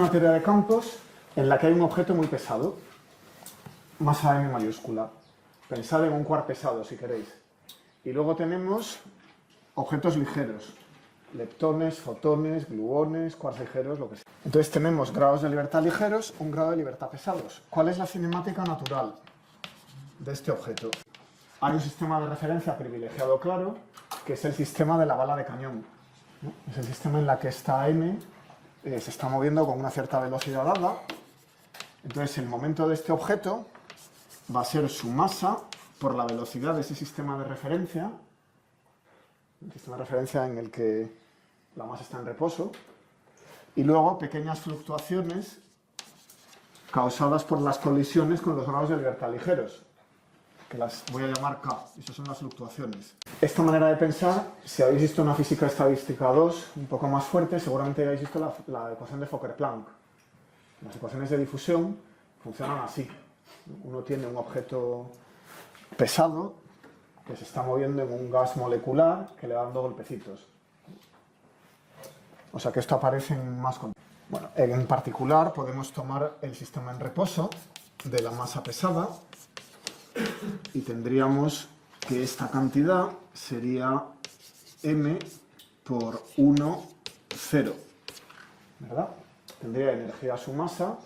una teoría de campos en la que hay un objeto muy pesado, masa m mayúscula. Pensad en un quark pesado, si queréis. Y luego tenemos objetos ligeros, leptones, fotones, gluones, quarks ligeros, lo que sea. Entonces tenemos grados de libertad ligeros, un grado de libertad pesados. ¿Cuál es la cinemática natural de este objeto? Hay un sistema de referencia privilegiado claro, que es el sistema de la bala de cañón, ¿no? Es el sistema en la que esta m se está moviendo con una cierta velocidad dada. Entonces el momento de este objeto va a ser su masa por la velocidad de ese sistema de referencia, un sistema de referencia en el que la masa está en reposo, y luego pequeñas fluctuaciones causadas por las colisiones con los grados de libertad ligeros, que las voy a llamar K, esas son las fluctuaciones. Esta manera de pensar, si habéis visto una física estadística 2 un poco más fuerte, seguramente habéis visto la ecuación de Fokker-Planck. Las ecuaciones de difusión funcionan así. Uno tiene un objeto pesado que se está moviendo en un gas molecular que le va dando golpecitos. O sea que esto aparece en más contextos. Bueno, en particular podemos tomar el sistema en reposo de la masa pesada y tendríamos que esta cantidad sería m por 1, 0, ¿verdad? Tendría energía a su masa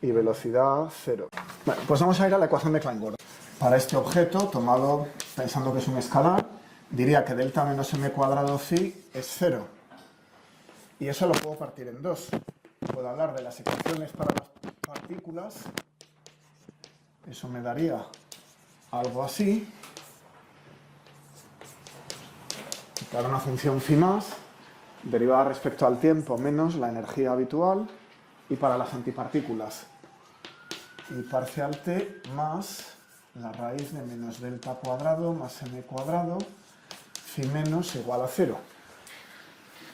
y velocidad 0. Bueno, pues vamos a ir a la ecuación de Klein-Gordon. Para este objeto, tomado pensando que es un escalar, diría que delta menos m cuadrado phi es 0. Y eso lo puedo partir en dos. Puedo hablar de las ecuaciones para las partículas. Eso me daría algo así. Para una función phi más, derivada respecto al tiempo menos la energía habitual. Y para las antipartículas, y parcial t más la raíz de menos delta cuadrado más m cuadrado phi menos igual a 0.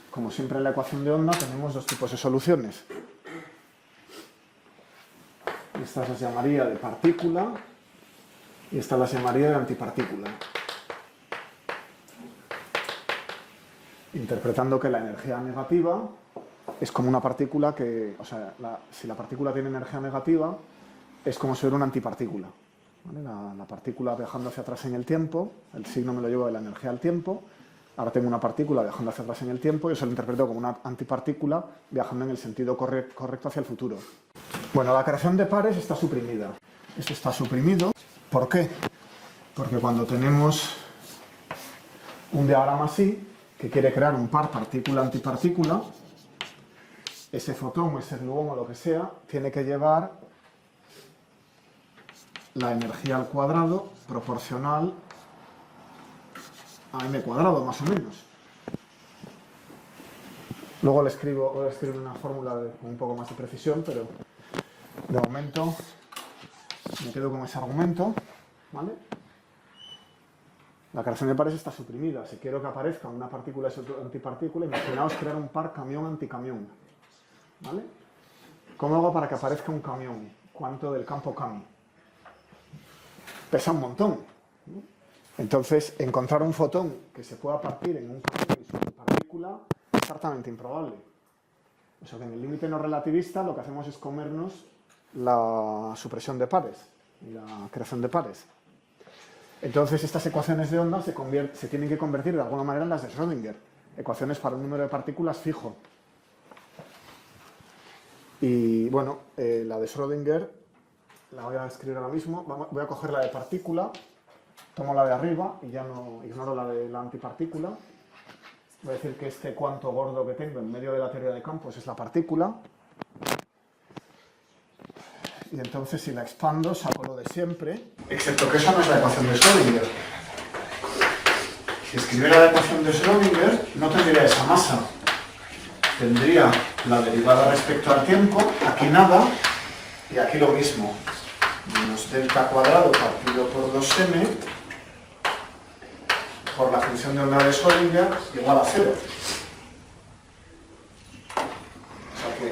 Como siempre en la ecuación de onda tenemos dos tipos de soluciones. Estas las llamaría de partícula y esta las llamaría de antipartícula. Interpretando que la energía negativa es como una partícula que, o sea, si la partícula tiene energía negativa, es como si fuera una antipartícula. ¿Vale? La partícula viajando hacia atrás en el tiempo, el signo me lo llevo de la energía al tiempo, ahora tengo una partícula viajando hacia atrás en el tiempo, yo se lo interpreto como una antipartícula viajando en el sentido correcto hacia el futuro. Bueno, la creación de pares está suprimida. Esto está suprimido. ¿Por qué? Porque cuando tenemos un diagrama así, que quiere crear un par partícula-antipartícula, ese fotón o ese gluón o lo que sea, tiene que llevar la energía al cuadrado proporcional a m cuadrado, más o menos. Luego le escribo una fórmula con un poco más de precisión, pero de momento me quedo con ese argumento, ¿vale? La creación de pares está suprimida. Si quiero que aparezca una partícula y antipartícula, imaginaos crear un par camión-anticamión, ¿vale? ¿Cómo hago para que aparezca un camión? ¿Cuánto del campo cami? Pesa un montón, ¿no? Entonces, encontrar un fotón que se pueda partir en un camión y su antipartícula es hartamente improbable. O sea que en el límite no relativista lo que hacemos es comernos la supresión de pares y la creación de pares. Entonces estas ecuaciones de onda se tienen que convertir de alguna manera en las de Schrödinger, ecuaciones para un número de partículas fijo. Y bueno, la de Schrödinger la voy a escribir ahora mismo. Voy a coger la de partícula, tomo la de arriba y ya no ignoro la de la antipartícula. Voy a decir que este cuanto gordo que tengo en medio de la teoría de campos es la partícula. Y entonces si la expando saco lo de siempre, excepto que esa no es la ecuación de Schrödinger. Si escribiera la ecuación de Schrödinger no tendría esa masa. Tendría la derivada respecto al tiempo, aquí nada, y aquí lo mismo. Menos delta cuadrado partido por 2m por la función de onda de Schrödinger igual a 0.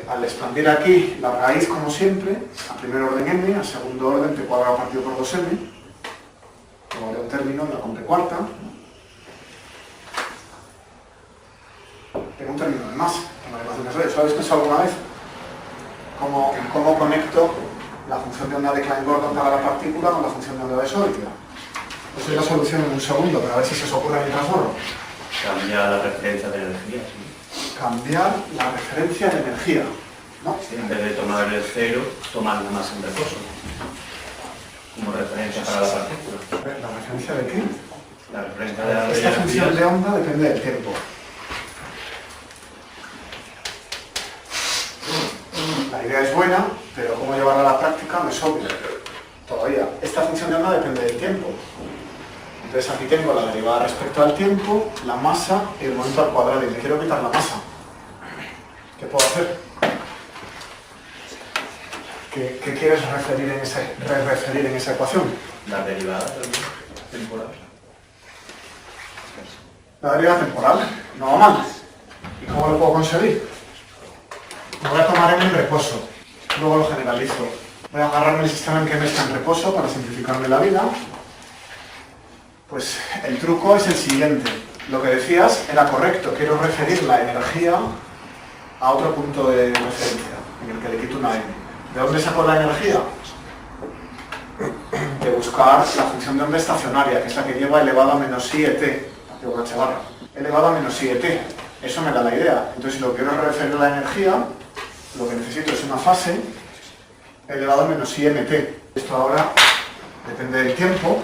Al expandir aquí la raíz, como siempre, a primer orden m, a segundo orden t cuadrado partido por 2m, como de un término, la con t cuarta, tengo un término de masa en la ecuación de Schrödinger. ¿Lo habéis pensado alguna vez? ¿Cómo conecto la función de onda de Klein-Gordon para la partícula con la función de onda de Schrödinger? Os doy la solución en un segundo, pero a ver si se os ocurre mientras borro. Cambiar la referencia de energía, sí. Cambiar la referencia de energía, ¿no? Sí, en vez de tomar el cero, tomar la masa en reposo. Como referencia para la partícula. ¿La referencia de qué? La referencia de la Esta función de onda depende del tiempo. La idea es buena, pero cómo llevarla a la práctica no es obvio. Todavía. Esta función de onda depende del tiempo. Entonces aquí tengo la derivada respecto al tiempo, la masa y el momento al cuadrado. Y me quiero quitar la masa. ¿Qué puedo hacer? ¿Qué quieres referir en esa ecuación? La derivada temporal. La derivada temporal. No va mal. ¿Y cómo lo puedo conseguir? Me voy a tomar m en reposo. Luego lo generalizo. Voy a agarrarme el sistema en que m está en reposo para simplificarme la vida. Pues el truco es el siguiente. Lo que decías era correcto. Quiero referir la energía a otro punto de referencia, en el que le quito una m. ¿De dónde saco la energía? De buscar la función de onda estacionaria, que es la que lleva elevado a menos i et. Elevado a menos i et. Eso me da la idea. Entonces, si lo quiero referir a la energía, lo que necesito es una fase elevado a menos i mt. Esto ahora depende del tiempo.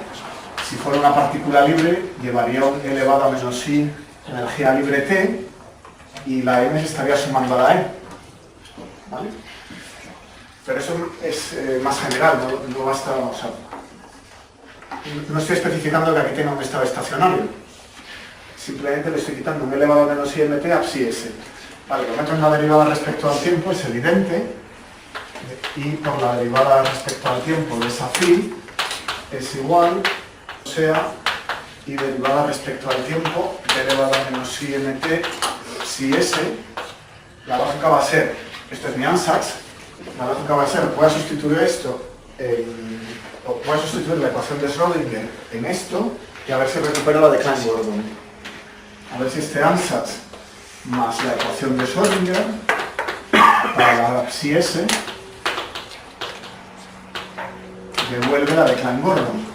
Si fuera una partícula libre, llevaría un elevado a menos i energía libre t y la m se estaría sumando a la e. ¿Vale? Pero eso es más general, no basta, o sea, no estoy especificando que aquí tenga un estado estacionario. Simplemente le estoy quitando un elevado a menos i mt a psi s. Vale, lo meto en la derivada respecto al tiempo, es evidente, y por la derivada respecto al tiempo de esa phi es igual, o sea, y derivada respecto al tiempo de elevado a menos i mt psi s, la lógica va a ser, esto es mi ansatz, la lógica va a ser, voy a sustituir esto, voy a sustituir la ecuación de Schrödinger en esto, y a ver si recupero la de Klein-Gordon. A ver si este ansatz más la ecuación de Schrödinger para la psi s devuelve la de Klein-Gordon.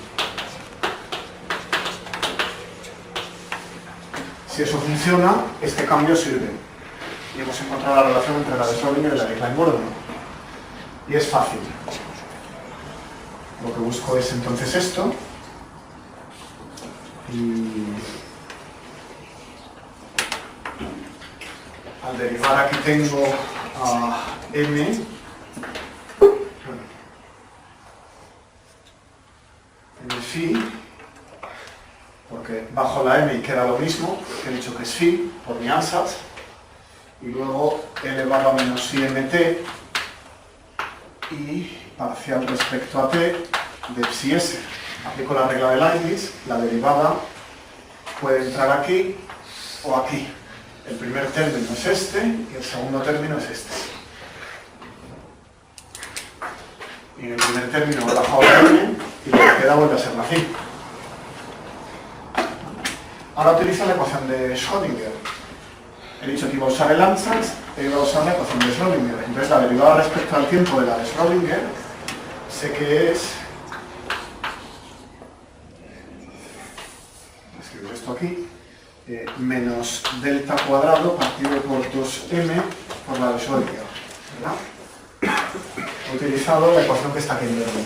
Si eso funciona, este cambio sirve. Y hemos encontrado la relación entre la de Schrödinger y la de Klein-Gordon. Y es fácil. Lo que busco es entonces esto. Y al derivar aquí tengo a m, phi, porque bajo la m y queda lo mismo, que he dicho que es phi, por mi ansatz, y luego elevado a menos i mt, y parcial respecto a t de psi s. Aplico la regla de Leibniz, la derivada puede entrar aquí o aquí. El primer término es este y el segundo término es este. Y en el primer término he bajado la m y lo que queda vuelve a ser la phi. Ahora utilizo la ecuación de Schrödinger. He dicho que iba a usar el ansatz e iba a usar la ecuación de Schrödinger. Entonces la derivada respecto al tiempo de la de Schrödinger sé que es, escribo esto aquí, menos delta cuadrado partido por 2m por la de Schrödinger, ¿verdad? He utilizado la ecuación que está aquí en verde.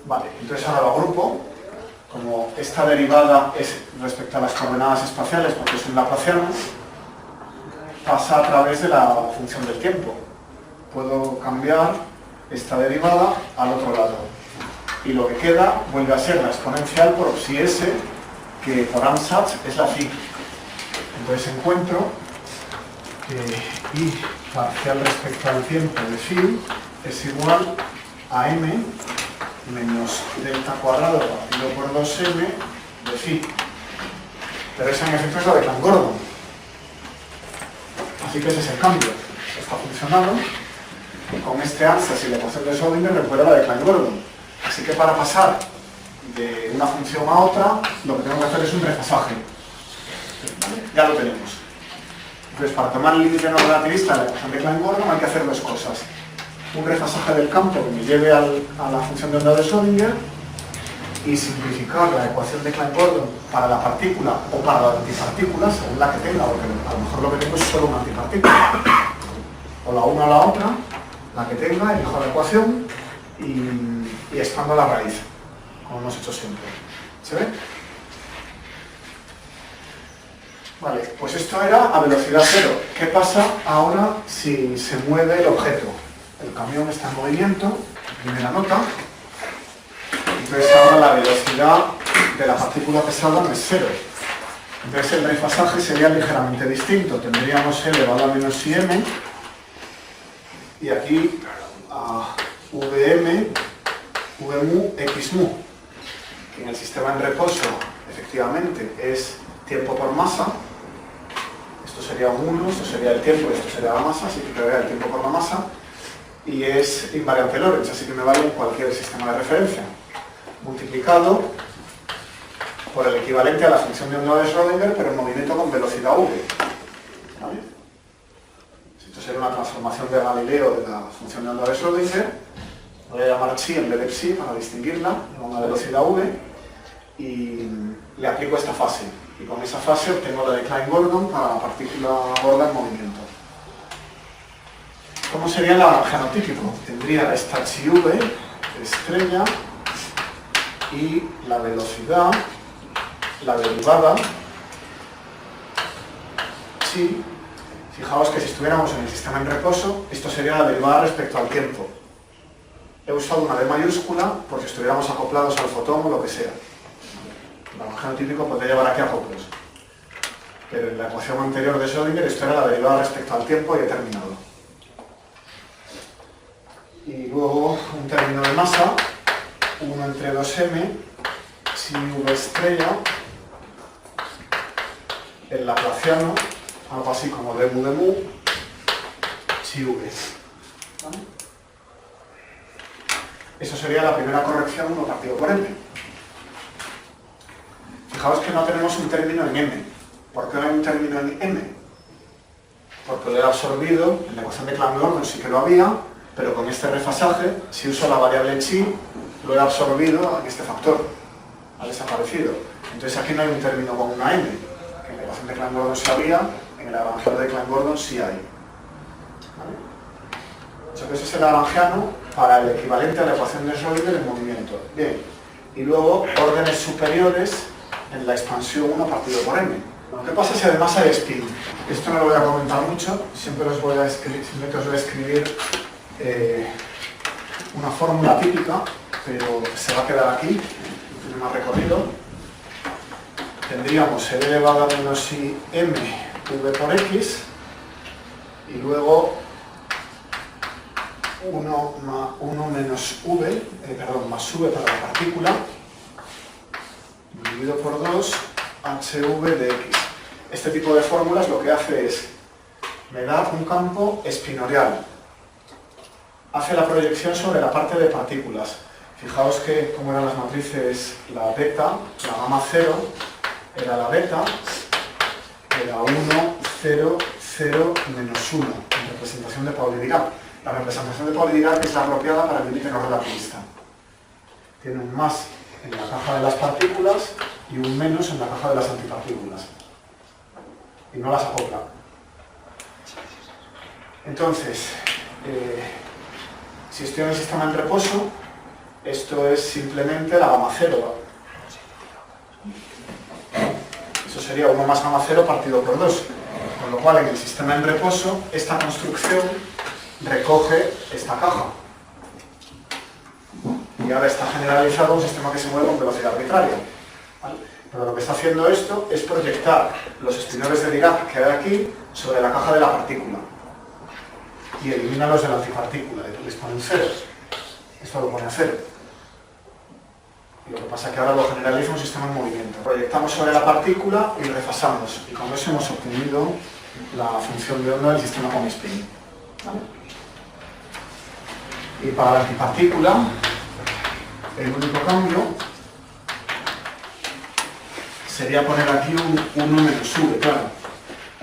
Vale, entonces ahora lo agrupo. Como esta derivada es respecto a las coordenadas espaciales, porque es un laplaciano, pasa a través de la función del tiempo. Puedo cambiar esta derivada al otro lado. Y lo que queda vuelve a ser la exponencial por psi s, que por ansatz es la phi. Entonces encuentro que i parcial respecto al tiempo de phi es igual a m menos delta cuadrado partido por 2m de phi. Pero esa en efecto es la de Klein-Gordon. Así que ese es el cambio. Está funcionando. Con este ansatz y la ecuación de Schrödinger recupera la de Klein-Gordon. Así que para pasar de una función a otra, lo que tengo que hacer es un repasaje. ¿Vale? ya lo tenemos. Entonces, para tomar el límite no relativista de la ecuación de Klein-Gordon hay que hacer dos cosas. Un refasaje del campo que me lleve a la función de onda de Schrödinger y simplificar la ecuación de Klein-Gordon para la partícula o para la antipartícula, según la que tenga, porque a lo mejor lo que tengo es solo una antipartícula. O la una o la otra, la que tenga, elijo la ecuación y expando la raíz, como hemos hecho siempre. ¿Se ve? Vale, pues esto era a velocidad cero. ¿Qué pasa ahora si se mueve el objeto? El camión está en movimiento, primera nota. Entonces ahora la velocidad de la partícula pesada no es cero. Entonces el refasaje sería ligeramente distinto. Tendríamos e elevado a menos im y aquí a vm, vmu, xmu, que en el sistema en reposo efectivamente es tiempo por masa. Esto sería un 1, esto sería el tiempo y esto sería la masa, así que quedaría el tiempo por la masa. Y es invariante Lorentz, así que me vale en cualquier sistema de referencia. Multiplicado por el equivalente a la función de onda de Schrödinger, pero en movimiento con velocidad v. ¿Vale? Esto sería una transformación de Galileo de la función de onda de Schrödinger. Voy a llamar chi en vez de psi para distinguirla, a una velocidad v, y le aplico esta fase. Y con esa fase obtengo la de Klein-Gordon para la partícula gorda en movimiento. ¿Cómo sería el lagrangiano típico? Tendría esta chi v, estrella, y la velocidad, la derivada, chi. Fijaos que si estuviéramos en el sistema en reposo, esto sería la derivada respecto al tiempo. He usado una D mayúscula porque estuviéramos acoplados al fotón o lo que sea. El lagrangiano típico podría llevar aquí acoplos. Pero en la ecuación anterior de Schrödinger esto era la derivada respecto al tiempo y he terminado. Y luego un término de masa, 1 entre 2m, chi v estrella, el laplaciano, algo así como d mu de mu, chi v. ¿Vale? Eso sería la primera corrección, 1 partido por m. Fijaos que no tenemos un término en m. ¿Por qué no hay un término en m? Porque lo he absorbido, en la ecuación de Klein-Gordon sí que lo había, pero con este refasaje, si uso la variable chi, lo he absorbido en este factor. Ha desaparecido. Entonces aquí no hay un término con una m. En la ecuación de Klein-Gordon sí había, en el lagrangiano de Klein-Gordon sí hay. ¿Vale? Ese es el lagrangiano para el equivalente a la ecuación de Schrödinger en movimiento. Bien. Y luego órdenes superiores en la expansión 1 partido por m. Bueno, ¿qué pasa si además hay spin? Esto no lo voy a comentar mucho, siempre os voy a escribir una fórmula típica, pero se va a quedar aquí, tiene más recorrido. Tendríamos e elevado a menos i m v por x y luego 1 menos v, más v para la partícula, dividido por 2 hv de x. Este tipo de fórmulas lo que hace es, me da un campo espinorial, hace la proyección sobre la parte de partículas. Fijaos que como eran las matrices, la beta, la gamma 0, era la beta, era 1, 0, 0, menos 1, en representación de Pauli-Dirac. La representación de Pauli-Dirac es la apropiada para el límite no relativista. Tiene un más en la caja de las partículas y un menos en la caja de las antipartículas. Y no las acopla. Entonces, si estoy en el sistema en reposo, esto es simplemente la gamma 0. Eso sería 1 más gamma 0 partido por 2. Con lo cual, en el sistema en reposo, esta construcción recoge esta caja. Y ahora está generalizado un sistema que se mueve con velocidad arbitraria. ¿Vale? Pero lo que está haciendo esto es proyectar los espinores de Dirac que hay aquí sobre la caja de la partícula. Y elimina los de la antipartícula, les ponen 0. Esto lo pone a 0. Y lo que pasa es que ahora lo generaliza un sistema en movimiento. Proyectamos sobre la partícula y refasamos. Y con eso hemos obtenido la función de onda del sistema con spin. ¿Vale? Y para la antipartícula, el único cambio sería poner aquí un 1 menos v, claro.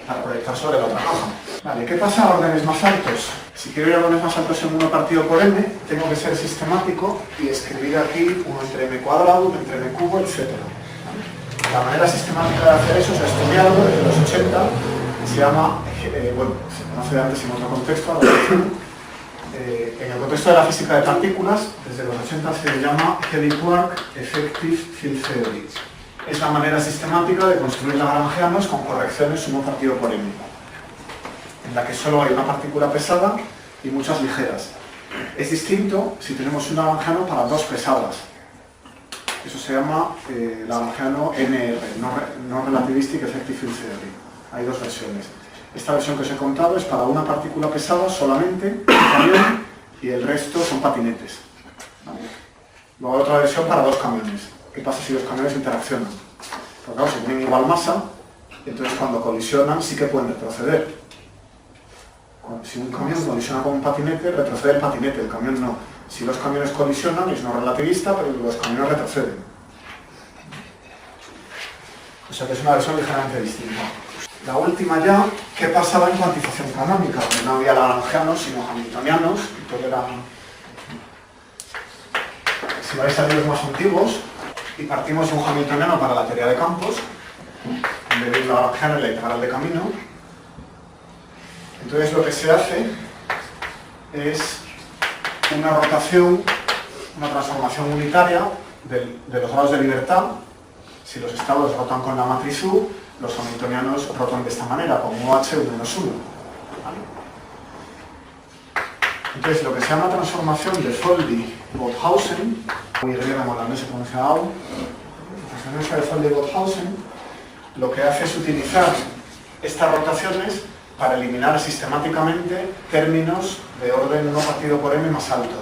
para proyectar sobre la otra caja. Vale, ¿qué pasa a órdenes más altos? Si quiero ir a órdenes más altos en 1 partido por m, tengo que ser sistemático y escribir aquí 1 entre m cuadrado, 1 entre m cubo, etc. La manera sistemática de hacer eso se ha estudiado desde los 80, se llama, bueno, se conoce antes en otro contexto, en el contexto de la física de partículas, desde los 80 se le llama Eddy-Quark Effective Field Theory. Es la manera sistemática de construir lagrangianos con correcciones 1 partido por m, en la que solo hay una partícula pesada y muchas ligeras. Es distinto si tenemos un lagrangiano para 2 pesadas. Eso se llama lagrangiano NR, No Relativistic Effective Field Theory. Hay 2 versiones. Esta versión que os he contado es para una partícula pesada solamente, un camión, y el resto son patinetes. ¿Vale? Luego hay otra versión para 2 camiones. ¿Qué pasa si los camiones interaccionan? Pues claro, si tienen igual masa, entonces cuando colisionan sí que pueden retroceder. Si un camión colisiona con un patinete, retrocede el patinete, el camión no. Si los camiones colisionan, es no relativista, pero los camiones retroceden. O sea que es una versión ligeramente distinta. La última ya, ¿qué pasaba en cuantización canónica? Donde no había lagrangianos, sino hamiltonianos, y todo eran... Si vais a libros más antiguos, y partimos de un hamiltoniano para la teoría de campos, en vez de un lagrangiano y la integral de camino, entonces lo que se hace es una rotación, una transformación unitaria de los grados de libertad. Si los estados rotan con la matriz U, los hamiltonianos rotan de esta manera, con OH U menos 1. ¿Vale? Entonces lo que se llama transformación de Foldy-Wolfhausen, muy griega en holandés se pronuncia AU, la transformación de Foldy-Wolfhausen, lo que hace es utilizar estas rotaciones para eliminar sistemáticamente términos de orden 1 partido por m más alto.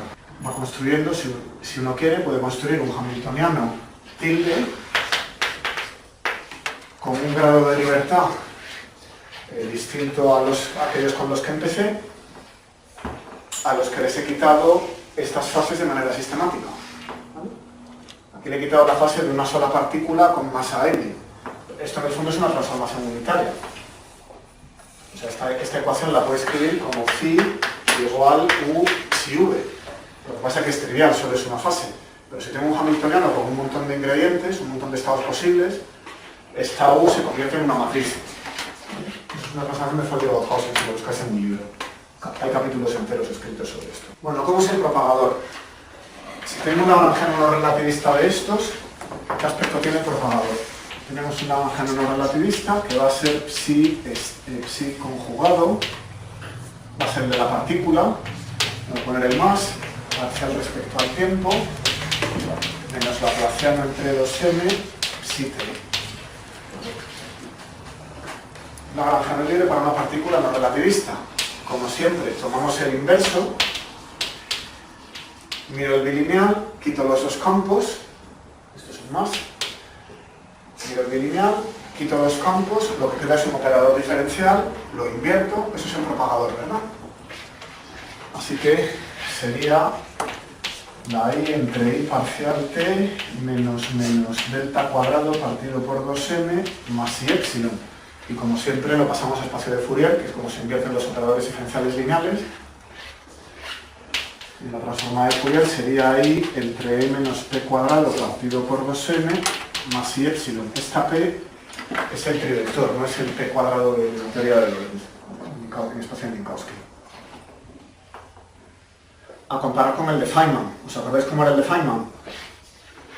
Va construyendo, si uno quiere, puede construir un hamiltoniano tilde con un grado de libertad distinto a aquellos con los que empecé, a los que les he quitado estas fases de manera sistemática. ¿Vale? Aquí le he quitado la fase de una sola partícula con masa m. Esto en el fondo es una transformación unitaria. O sea, esta ecuación la puedo escribir como phi igual u psi v. Lo que pasa es que es trivial, solo es una fase. Pero si tengo un hamiltoniano con un montón de ingredientes, un montón de estados posibles, esta u se convierte en una matriz. Es una transformación de Foldy-Wolfhausen, si lo buscáis en mi libro. Hay capítulos enteros escritos sobre esto. Bueno, ¿cómo es el propagador? Si tengo un lagrangiano no relativista de estos, ¿qué aspecto tiene el propagador? Tenemos un lagrangiano no relativista que va a ser psi conjugado, va a ser de la partícula, voy a poner el más, parcial respecto al tiempo, menos laplaciano entre 2m, psi t. Lagrangiano libre para una partícula no relativista. Como siempre, tomamos el inverso, miro el bilineal, quito los 2 campos, esto es un más, miro el bilineal, quito los campos, lo que queda es un operador diferencial, lo invierto, eso es el propagador, ¿verdad? Así que sería la i entre i parcial t menos delta cuadrado partido por 2m más i epsilon. Y como siempre lo pasamos a espacio de Fourier, que es como se invierten los operadores diferenciales lineales. Y la transformada de Fourier sería i entre e menos p cuadrado partido por 2m más i epsilon. Esta p es el trivector, no es el p cuadrado de la teoría de Lorentz, en espacio de Minkowski. A comparar con el de Feynman. ¿Os acordáis cómo era el de Feynman?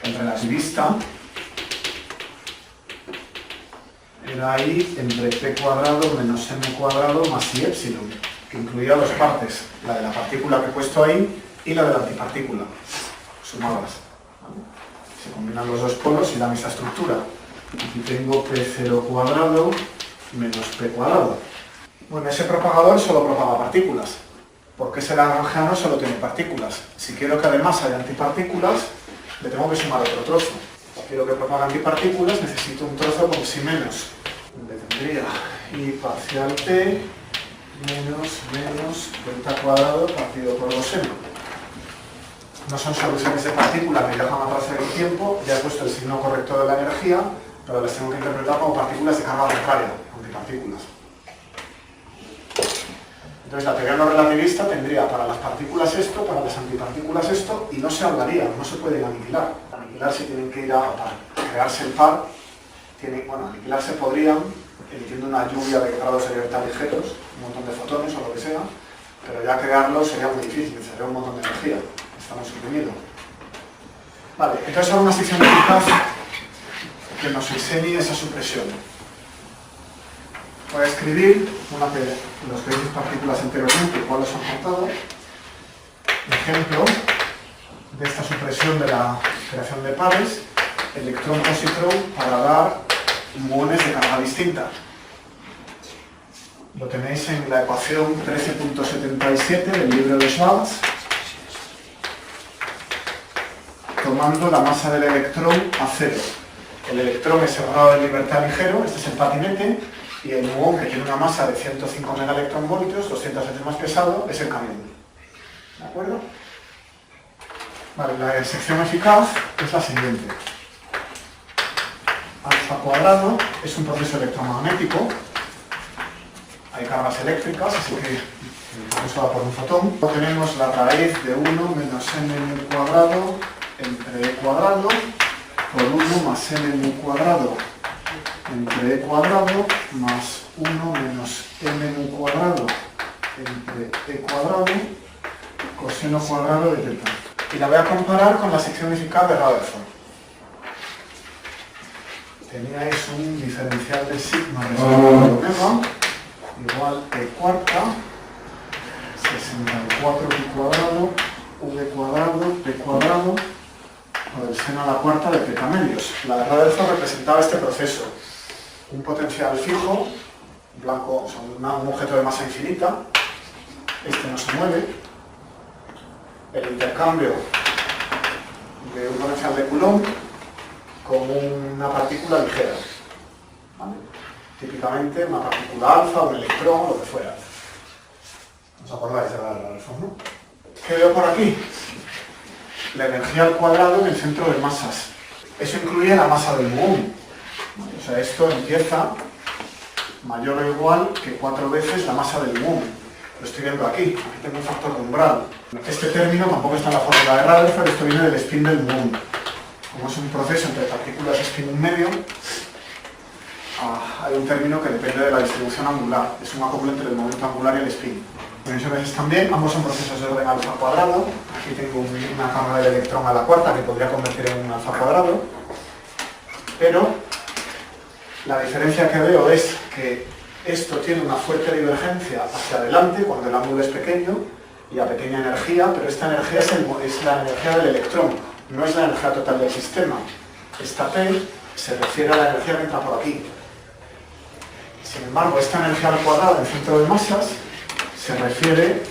El relativista era i entre p cuadrado menos m cuadrado más i epsilon, que incluía 2 partes, la de la partícula que he puesto ahí y la de la antipartícula, sumadas. ¿Vale? Se combinan los 2 polos y da esa estructura. Aquí tengo p0 cuadrado menos p cuadrado. Bueno, ese propagador solo propaga partículas, porque ese lagrangiano solo tiene partículas. Si quiero que además haya antipartículas, le tengo que sumar otro trozo. Si quiero que propague antipartículas, necesito un trozo con psi menos. Le tendría i parcial t menos delta cuadrado partido por 2m. No son soluciones de partículas que viajan a través del tiempo, ya he puesto el signo correcto de la energía, pero las tengo que interpretar como partículas de carga contraria, antipartículas. Entonces la teoría no relativista tendría para las partículas esto, para las antipartículas esto, y no se hablaría, no se pueden aniquilar. Aniquilarse tienen que ir para crearse el par, aniquilarse podrían emitiendo una lluvia de grados de libertad ligeros, un montón de fotones o lo que sea, pero ya crearlo sería muy difícil, sería un montón de energía, estamos suprimiendo. Vale, entonces ahora una sección eficaz que nos enseñe esa supresión. Voy a escribir los que dices partículas anteriormente, cuáles han contado. Ejemplo de esta supresión de la creación de pares, electrón-positrón para dar muones de carga distinta. Lo tenéis en la ecuación 13.77 del libro de Schwarz, tomando la masa del electrón a cero. El electrón es el grado de libertad ligero, este es el patinete, y el muón, que tiene una masa de 105 megaelectronvoltios, 200 veces más pesado, es el camión. ¿De acuerdo? Vale, la sección eficaz es la siguiente. Alfa cuadrado es un proceso electromagnético. Hay cargas eléctricas, así que eso va por un fotón. Luego tenemos la raíz de 1 menos n cuadrado entre e cuadrado por 1 más n cuadrado entre e cuadrado más 1 menos n cuadrado entre e cuadrado coseno cuadrado de teta. Y la voy a comparar con la sección eficaz de Rutherford. Teníais un diferencial de sigma respecto a omega igual e cuarta 64 pi cuadrado v cuadrado p cuadrado por el seno a la cuarta de teta medios. La de Rutherford representaba este proceso. Un potencial fijo, blanco, o sea, un objeto de masa infinita, este no se mueve, el intercambio de un potencial de Coulomb con una partícula ligera. ¿Vale? Típicamente una partícula alfa, un electrón, lo que fuera. ¿Os acordáis de la Rutherford, no? ¿Qué veo por aquí? La energía al cuadrado en el centro de masas. Eso incluye la masa del muón. O sea, esto empieza mayor o igual que 4 veces la masa del muón. Lo estoy viendo aquí. Aquí tengo un factor de umbral. Este término tampoco está en la fórmula de Rutherford, esto viene del spin del muón. Como es un proceso entre partículas de spin medio, hay un término que depende de la distribución angular. Es un acoplo entre el momento angular y el spin. Dimensiones también, ambos son procesos de orden alfa cuadrado. Aquí tengo una carga del electrón a la cuarta que podría convertir en un alfa cuadrado. Pero la diferencia que veo es que esto tiene una fuerte divergencia hacia adelante cuando el ángulo es pequeño y a pequeña energía, pero esta energía es la energía del electrón, no es la energía total del sistema. Esta P se refiere a la energía que entra por aquí. Sin embargo, esta energía al cuadrado en el centro de masas se refiere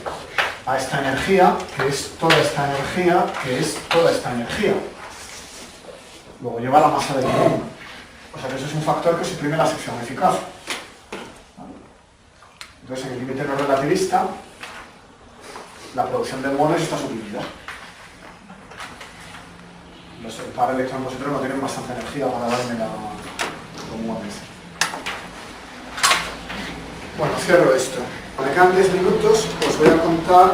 a esta energía, que es toda esta energía, que es toda esta energía. Luego lleva la masa del muón. O sea que eso es un factor que suprime la sección eficaz. Entonces, en el límite no relativista, la producción de muones está suprimida. Los par electrón-positrón no tienen bastante energía para darme los muones. Bueno, cierro esto. Cuando quedan 10 minutos, os voy a contar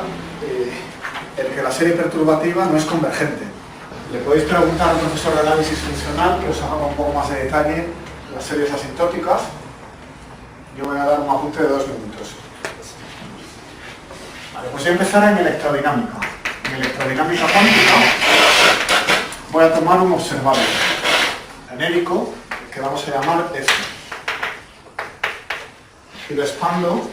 el que la serie perturbativa no es convergente. Le podéis preguntar al profesor de análisis funcional que os haga un poco más de detalle las series asintóticas. Yo voy a dar un apunte de 2 minutos. Vale, pues voy a empezar en electrodinámica. En electrodinámica cuántica voy a tomar un observable genérico que vamos a llamar F. Y lo expando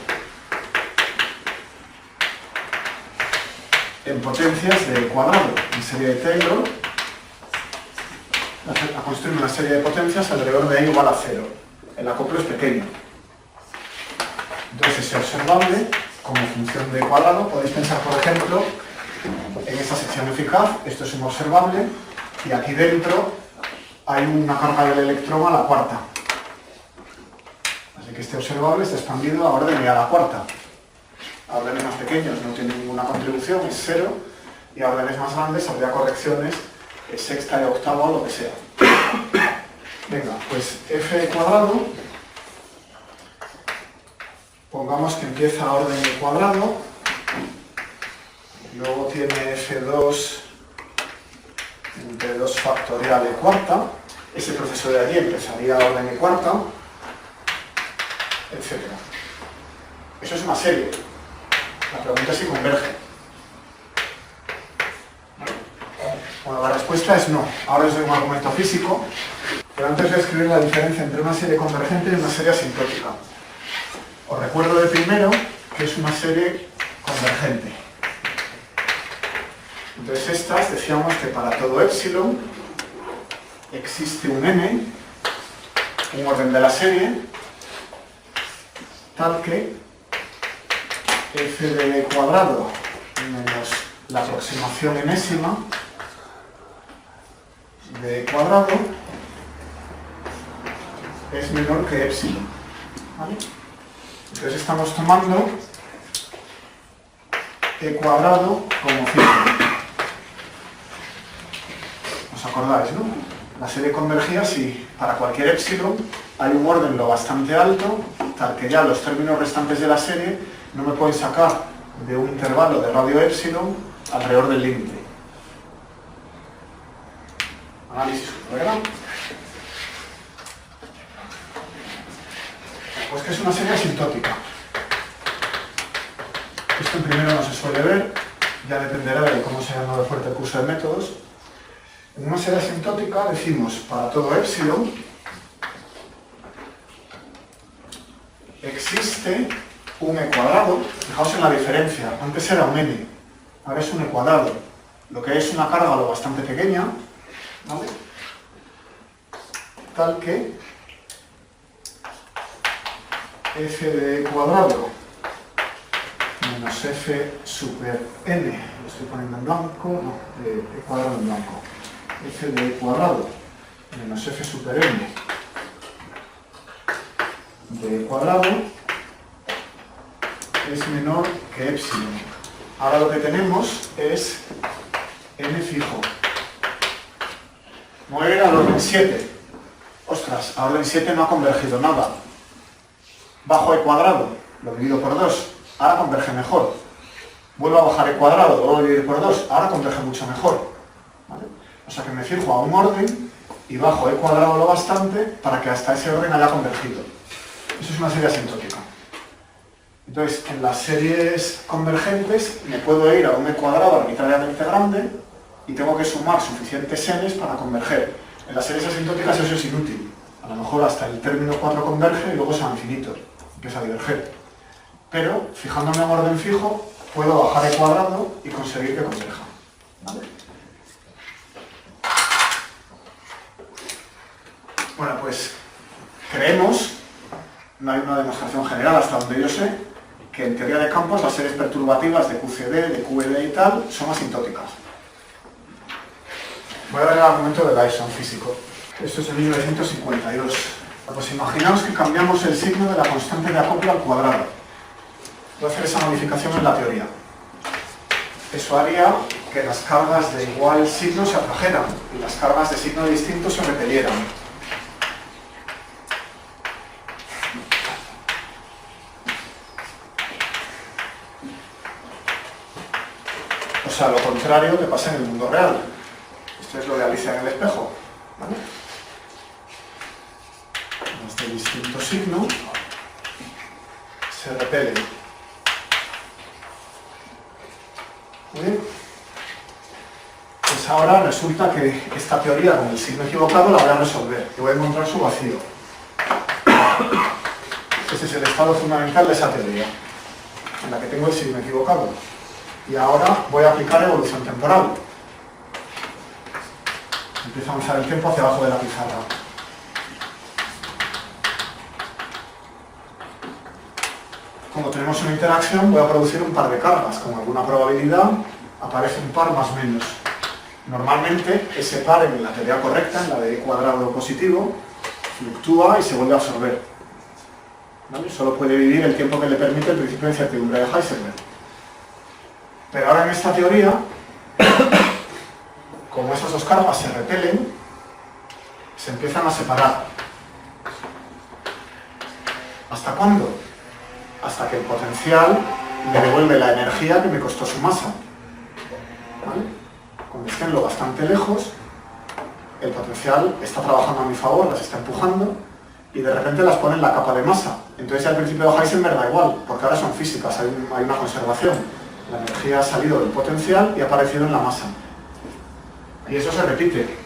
en potencias de cuadrado, en serie de Taylor, a construir una serie de potencias alrededor de E igual a 0. El acoplo es pequeño. Entonces ese observable, como función de cuadrado, podéis pensar, por ejemplo, en esta sección eficaz, esto es un observable, y aquí dentro hay una carga del electrón a la cuarta. Así que este observable está expandido a orden E a la cuarta. A órdenes más pequeños no tiene ninguna contribución, es 0, y a órdenes más grandes habría correcciones, es sexta y octava o lo que sea. Venga, pues f cuadrado Pongamos que empieza a orden e cuadrado, luego tiene f2 entre 2 factorial e cuarta, ese proceso de allí empezaría a orden e cuarta, etc. Eso es una serie. La pregunta es si converge. Bueno, la respuesta es no. Ahora os doy un argumento físico, pero antes voy a escribir la diferencia entre una serie convergente y una serie asintótica. Os recuerdo de primero que es una serie convergente. Entonces estas decíamos que para todo epsilon existe un n, un orden de la serie, tal que f de e cuadrado menos la aproximación enésima de e cuadrado es menor que epsilon. ¿Vale? Entonces estamos tomando e cuadrado como fijo. ¿Os acordáis, no? La serie convergía si para cualquier epsilon hay un orden lo bastante alto, tal que ya los términos restantes de la serie no me pueden sacar de un intervalo de radio epsilon alrededor del límite. Análisis ¿verdad? Pues que es una serie asintótica. Esto en primero no se suele ver, ya dependerá de cómo se llama de fuerte el curso de métodos. En una serie asintótica decimos para todo epsilon existe un e cuadrado, fijaos en la diferencia, antes era un n, ahora es un e cuadrado, lo que es una carga lo bastante pequeña, ¿vale? Tal que f de e cuadrado menos f super n, lo estoy poniendo en blanco, no, de e cuadrado en blanco, f de e cuadrado menos f super n de e cuadrado es menor que epsilon. Ahora lo que tenemos es n fijo. No era el orden 7. Ostras, a orden 7 no ha convergido nada. Bajo e cuadrado, lo divido por 2, ahora converge mejor. Vuelvo a bajar e cuadrado, lo vuelvo a dividir por 2, ahora converge mucho mejor. ¿Vale? O sea que me fijo a un orden y bajo e cuadrado lo bastante para que hasta ese orden haya convergido. Eso es una serie asintótica. Entonces, en las series convergentes me puedo ir a un e cuadrado arbitrariamente grande y tengo que sumar suficientes n's para converger. En las series asintóticas eso es inútil. A lo mejor hasta el término 4 converge y luego se va a infinito, empieza a diverger. Pero, fijándome en orden fijo, puedo bajar e cuadrado y conseguir que converja. ¿Vale? Bueno, pues creemos, no hay una demostración general hasta donde yo sé, que en teoría de campos las series perturbativas de QCD, de QED y tal son asintóticas. Voy a ver el argumento de Dyson físico. Esto es de 1952. Pues imaginaos que cambiamos el signo de la constante de acoplo al cuadrado. Voy a hacer esa modificación en la teoría. Eso haría que las cargas de igual signo se atrajeran y las cargas de signo distinto se repelieran. O sea, lo contrario que pasa en el mundo real. Esto es lo de Alicia en el espejo. ¿Vale? Las de distinto signo se repelen. Muy bien. Pues ahora resulta que esta teoría con el signo equivocado la voy a resolver y voy a encontrar su vacío. Ese es el estado fundamental de esa teoría, en la que tengo el signo equivocado. Y ahora voy a aplicar evolución temporal. Empiezo a avanzar el tiempo hacia abajo de la pizarra. Como tenemos una interacción, voy a producir un par de cargas. Con alguna probabilidad aparece un par más o menos. Normalmente ese par en la teoría correcta, en la de e cuadrado positivo, fluctúa y se vuelve a absorber. ¿Vale? Solo puede vivir el tiempo que le permite el principio de incertidumbre de Heisenberg. Pero ahora en esta teoría, como esas dos cargas se repelen, se empiezan a separar. ¿Hasta cuándo? hasta que el potencial me devuelve la energía que me costó su masa. ¿Vale? Cuando estén lo bastante lejos, el potencial está trabajando a mi favor, las está empujando, y de repente las pone en la capa de masa. Entonces al principio de Heisenberg da igual, porque ahora son físicas, hay una conservación. La energía ha salido del potencial y ha aparecido en la masa. Y eso se repite.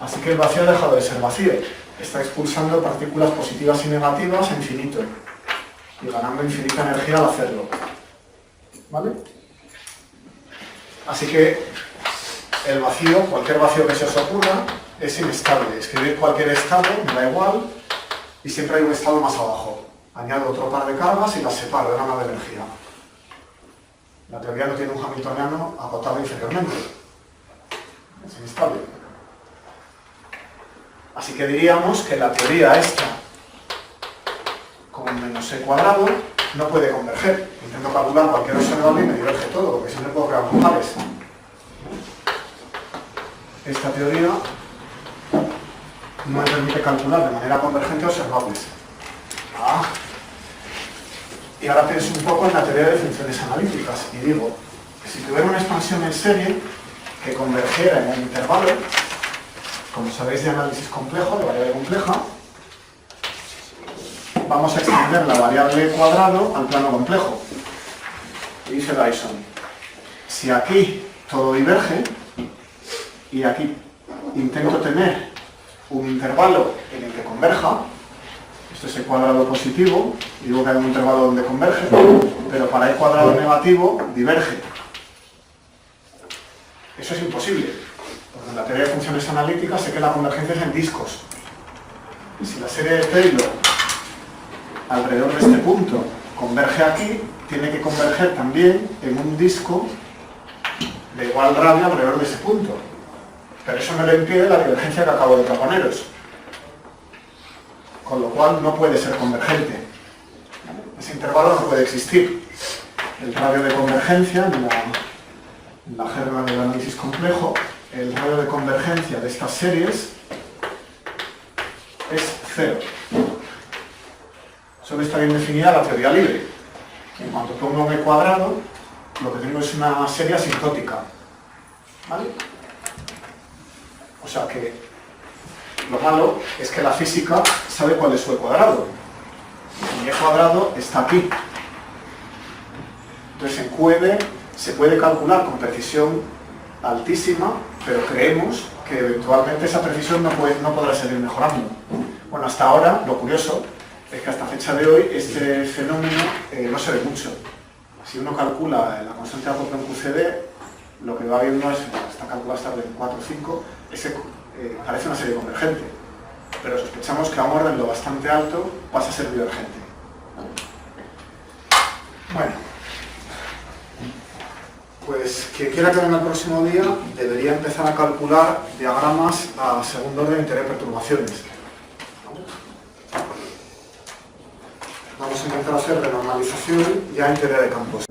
Así que el vacío ha dejado de ser vacío. Está expulsando partículas positivas y negativas a infinito. Y ganando infinita energía al hacerlo. ¿Vale? Así que el vacío, cualquier vacío que se os ocurra, es inestable. Escribir cualquier estado, me da igual, y siempre hay un estado más abajo. Añado otro par de cargas y las separo de gama de energía. La teoría no tiene un hamiltoniano agotado inferiormente. Es inestable. Así que diríamos que la teoría esta con menos e cuadrado no puede converger. Intento calcular cualquier observable y me diverge todo, porque siempre puedo crear pares. Esta teoría no me permite calcular de manera convergente observables. Y ahora pienso un poco en la teoría de funciones analíticas y digo que si tuviera una expansión en serie que convergiera en un intervalo, como sabéis de análisis complejo, de variable compleja, vamos a extender la variable cuadrado al plano complejo. Y dice Dyson, si aquí todo diverge y aquí intento tener un intervalo en el que converja, esto es el cuadrado positivo, y digo que hay un intervalo donde converge, pero para el cuadrado negativo diverge. Eso es imposible. Porque en la teoría de funciones analíticas sé que la convergencia es en discos. Y si la serie de Taylor alrededor de este punto converge aquí, tiene que converger también en un disco de igual radio alrededor de ese punto. Pero eso no le impide la divergencia que acabo de proponeros. Con lo cual no puede ser convergente. Ese intervalo no puede existir. El radio de convergencia, en la jerga del análisis complejo, el radio de convergencia de estas series es 0. Solo está bien definida la teoría libre. En cuanto pongo un e cuadrado, lo que tengo es una serie asintótica. ¿Vale? O sea que lo malo es que la física sabe cuál es su e cuadrado. Mi e cuadrado está aquí. Entonces en QED se puede calcular con precisión altísima, pero creemos que eventualmente esa precisión no podrá seguir mejorando. Bueno, hasta ahora, lo curioso es que hasta fecha de hoy este fenómeno no se ve mucho. Si uno calcula la constante de acoplo en QCD, lo que va viendo es, está calculado hasta el 4 o 5, parece una serie convergente, pero sospechamos que a un orden lo bastante alto pasa a ser divergente. Bueno, pues quien quiera que venga el próximo día debería empezar a calcular diagramas a segundo orden de teoría de perturbaciones. Vamos a intentar hacer renormalización ya en teoría de campos.